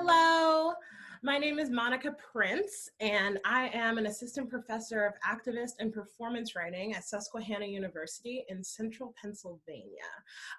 Hello, my name is Monica Prince, and I am an assistant professor of activist and performance writing at Susquehanna University in central Pennsylvania.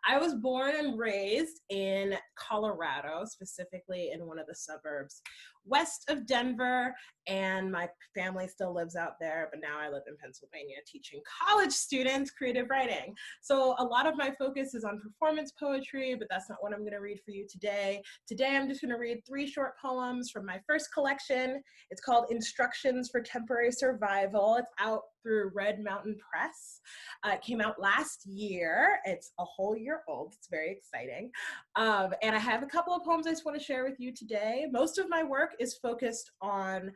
I was born and raised in Colorado, specifically in one of the suburbs west of Denver, and my family still lives out there, but now I live in Pennsylvania teaching college students creative writing. So a lot of my focus is on performance poetry, but that's not what I'm going to read for you today. Today I'm just going to read 3 short poems from my first collection. It's called Instructions for Temporary Survival. It's out through Red Mountain Press. It came out last year. It's a whole year old. It's very exciting. And I have a couple of poems I just want to share with you today. Most of my work is focused on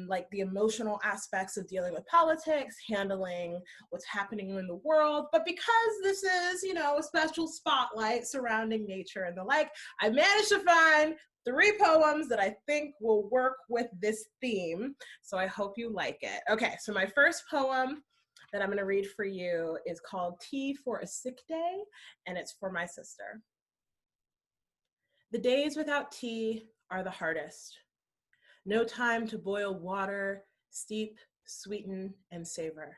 like the emotional aspects of dealing with politics, handling what's happening in the world. But because this is, a special spotlight surrounding nature and the like, I managed to find 3 poems that I think will work with this theme. So I hope you like it. Okay, so my first poem that I'm going to read for you is called Tea for a Sick Day, and it's for my sister. The days without tea are the hardest. No time to boil water, steep, sweeten, and savor.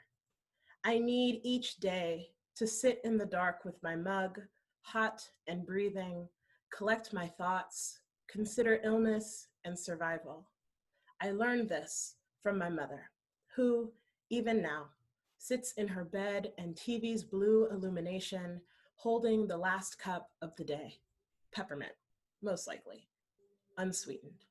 I need each day to sit in the dark with my mug, hot and breathing, collect my thoughts, consider illness and survival. I learned this from my mother, who, even now, sits in her bed and TV's blue illumination, holding the last cup of the day. Peppermint, most likely, unsweetened.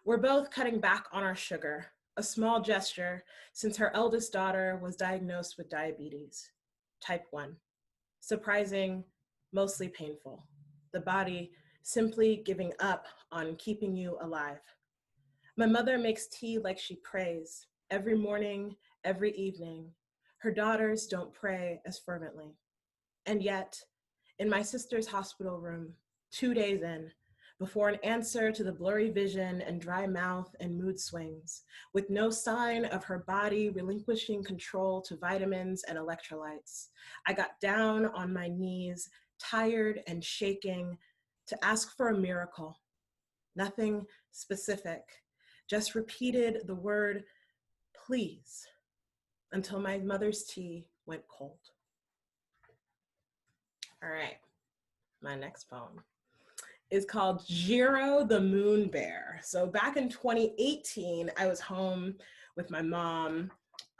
We're both cutting back on our sugar, a small gesture since her eldest daughter was diagnosed with diabetes, type 1. Surprising, mostly painful. The body simply giving up on keeping you alive. My mother makes tea like she prays, every morning, every evening. Her daughters don't pray as fervently. And yet, in my sister's hospital room, 2 days in, before an answer to the blurry vision and dry mouth and mood swings, with no sign of her body relinquishing control to vitamins and electrolytes, I got down on my knees, tired and shaking, to ask for a miracle. Nothing specific, just repeated the word, please, until my mother's tea went cold. All right, my next poem is called Jiro the Moon Bear. So back in 2018, I was home with my mom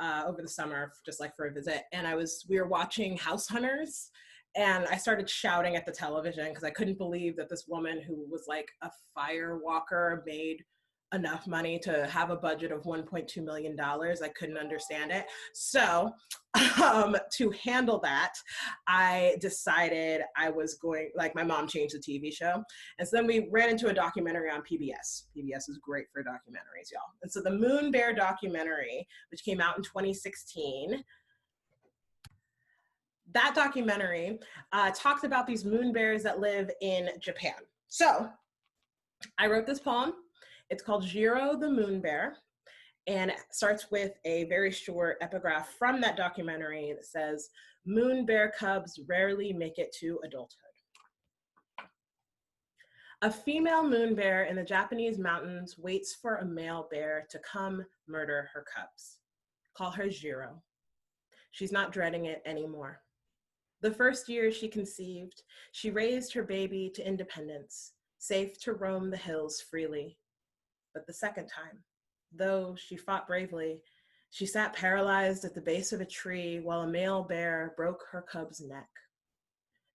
over the summer, just like for a visit, and we were watching House Hunters, and I started shouting at the television because I couldn't believe that this woman who was like a fire walker made enough money to have a budget of $1.2 million. I couldn't understand it. So to handle that, I decided I was going, like my mom changed the TV show. And so then we ran into a documentary on PBS. PBS is great for documentaries, y'all. And so the Moon Bear documentary, which came out in 2016, that documentary talked about these moon bears that live in Japan. So I wrote this poem. It's called Jiro the Moon Bear, and it starts with a very short epigraph from that documentary that says, "Moon bear cubs rarely make it to adulthood." A female moon bear in the Japanese mountains waits for a male bear to come murder her cubs. Call her Jiro. She's not dreading it anymore. The first year she conceived, she raised her baby to independence, safe to roam the hills freely. But the second time, though she fought bravely, she sat paralyzed at the base of a tree while a male bear broke her cub's neck.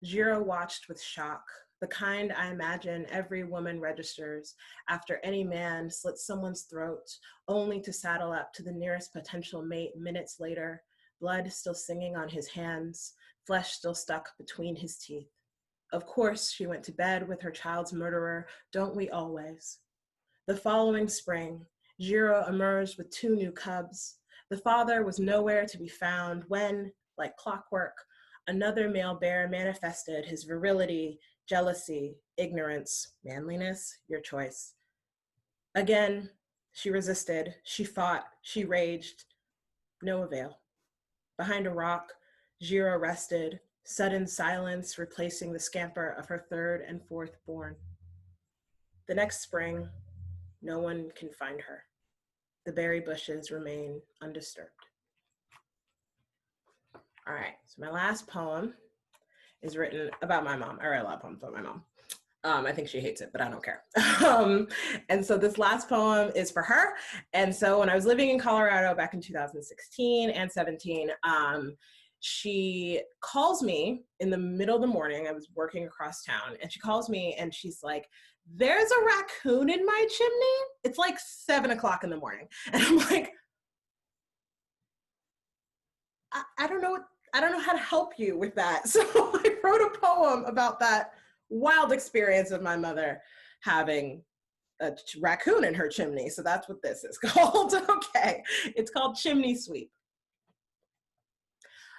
Jiro watched with shock, the kind I imagine every woman registers after any man slits someone's throat, only to saddle up to the nearest potential mate minutes later, blood still singing on his hands, flesh still stuck between his teeth. Of course, she went to bed with her child's murderer, don't we always? The following spring, Jiro emerged with 2 new cubs. The father was nowhere to be found when, like clockwork, another male bear manifested his virility, jealousy, ignorance, manliness, your choice. Again, she resisted, she fought, she raged. No avail. Behind a rock, Jiro rested, sudden silence replacing the scamper of her 3rd and 4th born. The next spring, no one can find her. The berry bushes remain undisturbed. All right, so my last poem is written about my mom. I write a lot of poems about my mom. I think she hates it, but I don't care. And so this last poem is for her. And so when I was living in Colorado back in 2016 and 17, she calls me in the middle of the morning. I was working across town, and she calls me and she's like, "There's a raccoon in my chimney." It's like 7 o'clock in the morning. And I'm like, I don't know how to help you with that. So I wrote a poem about that wild experience of my mother having a raccoon in her chimney. So that's what this is called. Okay, it's called Chimney Sweep.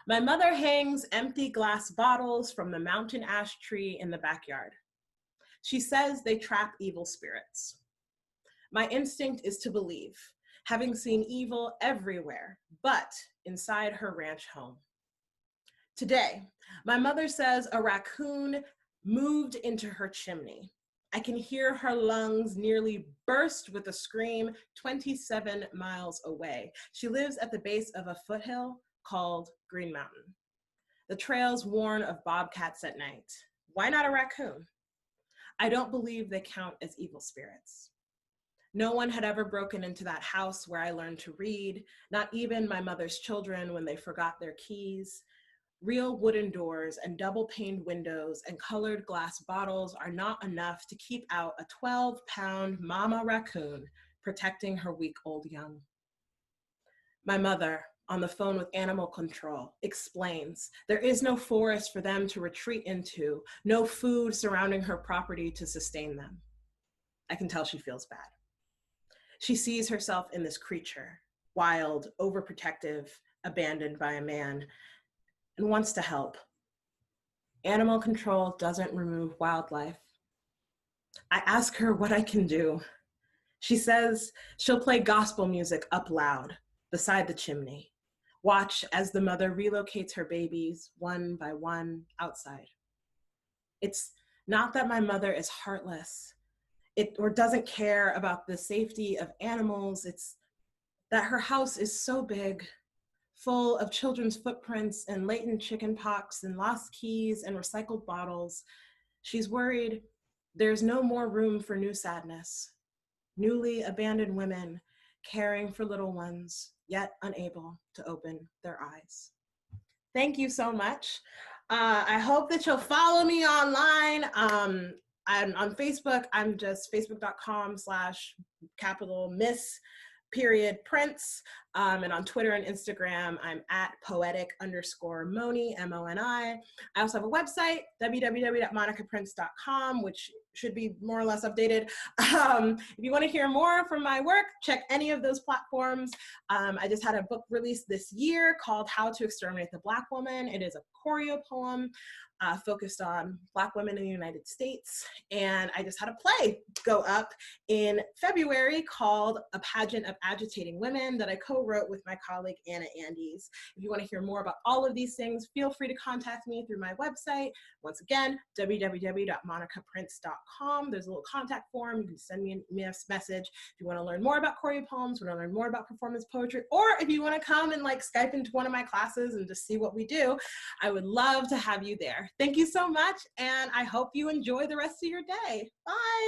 My mother hangs empty glass bottles from the mountain ash tree in the backyard. She says they trap evil spirits. My instinct is to believe, having seen evil everywhere, but inside her ranch home. Today, my mother says a raccoon moved into her chimney. I can hear her lungs nearly burst with a scream 27 miles away. She lives at the base of a foothill called Green Mountain. The trails warn of bobcats at night. Why not a raccoon? I don't believe they count as evil spirits. No one had ever broken into that house where I learned to read, not even my mother's children when they forgot their keys. Real wooden doors and double-paned windows and colored glass bottles are not enough to keep out a 12-pound mama raccoon protecting her week-old young. My mother, on the phone with animal control, explains there is no forest for them to retreat into, no food surrounding her property to sustain them. I can tell she feels bad. She sees herself in this creature, wild, overprotective, abandoned by a man, and wants to help. Animal control doesn't remove wildlife. I ask her what I can do. She says she'll play gospel music up loud beside the chimney. Watch as the mother relocates her babies one by one outside. It's not that my mother is heartless or doesn't care about the safety of animals. It's that her house is so big, full of children's footprints and latent chicken pox and lost keys and recycled bottles. She's worried there's no more room for new sadness. Newly abandoned women caring for little ones, yet unable to open their eyes. Thank you so much. I hope that you'll follow me online. I'm on Facebook. I'm just facebook.com/Miss_Prince. And on Twitter and Instagram, I'm at poetic_Moni, M-O-N-I. I also have a website, www.monicaprince.com, which should be more or less updated. If you want to hear more from my work, check any of those platforms. I just had a book released this year called How to Exterminate the Black Woman. It is a choreo poem focused on Black women in the United States. And I just had a play go up in February called A Pageant of Agitating Women that I co-wrote with my colleague Anna Andes. If you want to hear more about all of these things, feel free to contact me through my website. Once again, www.monicaprince.com. There's a little contact form. You can send me a message if you want to learn more about choreo poems, want to learn more about performance poetry, or if you want to come and like Skype into one of my classes and just see what we do. I would love to have you there. Thank you so much, and I hope you enjoy the rest of your day. Bye.